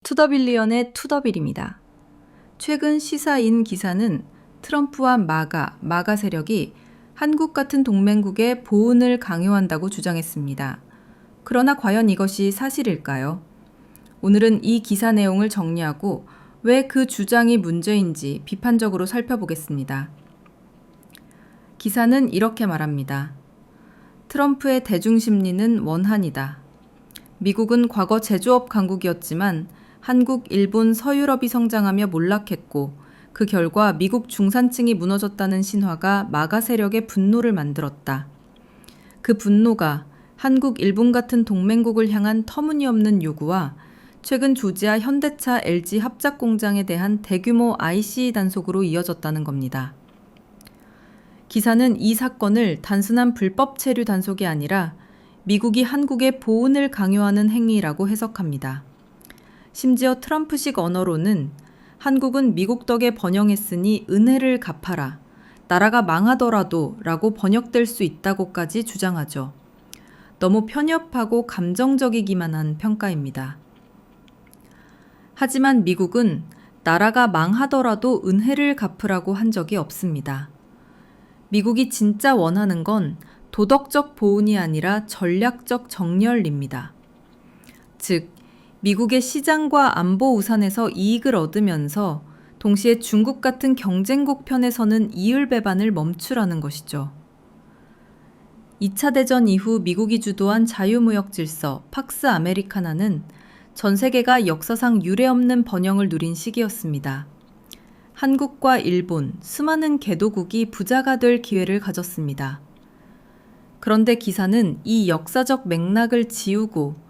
투더빌리언의 투더빌입니다. 최근 시사인 기사는 트럼프와 마가 세력이 한국 같은 동맹국의 보훈을 강요한다고 주장했습니다. 그러나 과연 이것이 사실일까요? 오늘은 이 기사 내용을 정리하고 왜 그 주장이 문제인지 비판적으로 살펴보겠습니다. 기사는 이렇게 말합니다. 트럼프의 대중심리는 원한이다. 미국은 과거 제조업 강국이었지만 한국, 일본, 서유럽이 성장하며 몰락했고 그 결과 미국 중산층이 무너졌다는 신화가 마가 세력의 분노를 만들었다. 그 분노가 한국, 일본 같은 동맹국을 향한 터무니없는 요구와 최근 조지아 현대차 LG 합작 공장에 대한 대규모 IC 단속으로 이어졌다는 겁니다. 기사는 이 사건을 단순한 불법 체류 단속이 아니라 미국이 한국의 보훈을 강요하는 행위라고 해석합니다. 심지어 트럼프식 언어로는 한국은 미국 덕에 번영했으니 은혜를 갚아라, 나라가 망하더라도 라고 번역될 수 있다고까지 주장하죠. 너무 편협하고 감정적이기만 한 평가입니다. 하지만 미국은 나라가 망하더라도 은혜를 갚으라고 한 적이 없습니다. 미국이 진짜 원하는 건 도덕적 보훈이 아니라 전략적 정렬입니다. 즉, 미국의 시장과 안보 우산에서 이익을 얻으면서 동시에 중국 같은 경쟁국 편에 서는 이율배반을 멈추라는 것이죠. 2차 대전 이후 미국이 주도한 자유무역 질서, 팍스 아메리카나는 전 세계가 역사상 유례없는 번영을 누린 시기였습니다. 한국과 일본, 수많은 개도국이 부자가 될 기회를 가졌습니다. 그런데 기사는 이 역사적 맥락을 지우고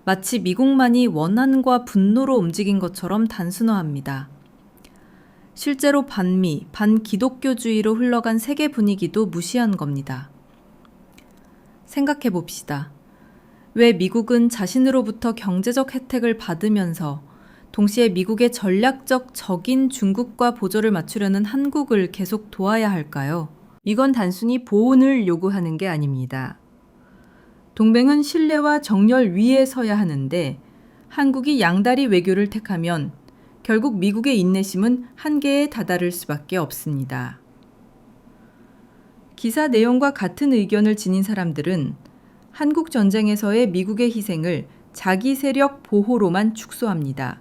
마치 미국만이 원한과 분노로 움직인 것처럼 단순화합니다. 실제로 반미, 반기독교주의로 흘러간 세계 분위기도 무시한 겁니다. 생각해 봅시다. 왜 미국은 자신으로부터 경제적 혜택을 받으면서 동시에 미국의 전략적 적인 중국과 보조를 맞추려는 한국을 계속 도와야 할까요? 이건 단순히 보훈을 요구하는 게 아닙니다. 동맹은 신뢰와 정렬 위에 서야 하는데 한국이 양다리 외교를 택하면 결국 미국의 인내심은 한계에 다다를 수밖에 없습니다. 기사 내용과 같은 의견을 지닌 사람들은 한국 전쟁에서의 미국의 희생을 자기 세력 보호로만 축소합니다.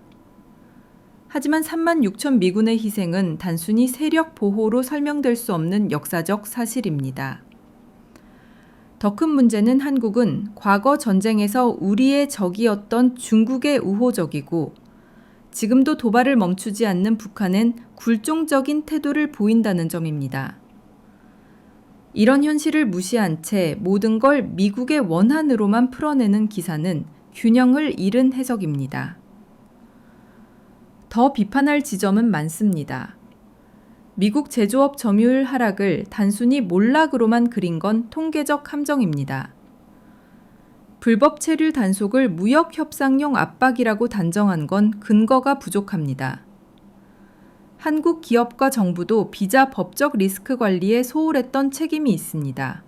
하지만 3만 6천 미군의 희생은 단순히 세력 보호로 설명될 수 없는 역사적 사실입니다. 더 큰 문제는 한국은 과거 전쟁에서 우리의 적이었던 중국에 우호적이고 지금도 도발을 멈추지 않는 북한엔 굴종적인 태도를 보인다는 점입니다. 이런 현실을 무시한 채 모든 걸 미국의 원한으로만 풀어내는 기사는 균형을 잃은 해석입니다. 더 비판할 지점은 많습니다. 미국 제조업 점유율 하락을 단순히 몰락으로만 그린 건 통계적 함정입니다. 불법 체류 단속을 무역 협상용 압박이라고 단정한 건 근거가 부족합니다. 한국 기업과 정부도 비자 법적 리스크 관리에 소홀했던 책임이 있습니다.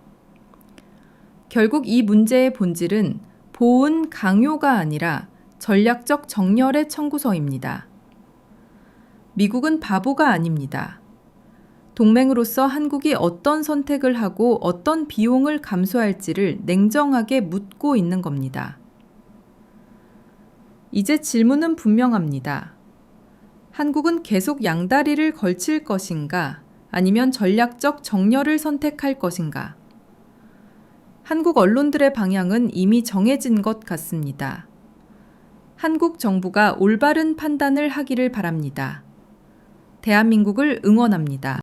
결국 이 문제의 본질은 보훈 강요가 아니라 전략적 정렬의 청구서입니다. 미국은 바보가 아닙니다. 동맹으로서 한국이 어떤 선택을 하고 어떤 비용을 감수할지를 냉정하게 묻고 있는 겁니다. 이제 질문은 분명합니다. 한국은 계속 양다리를 걸칠 것인가, 아니면 전략적 정렬을 선택할 것인가? 한국 언론들의 방향은 이미 정해진 것 같습니다. 한국 정부가 올바른 판단을 하기를 바랍니다. 대한민국을 응원합니다.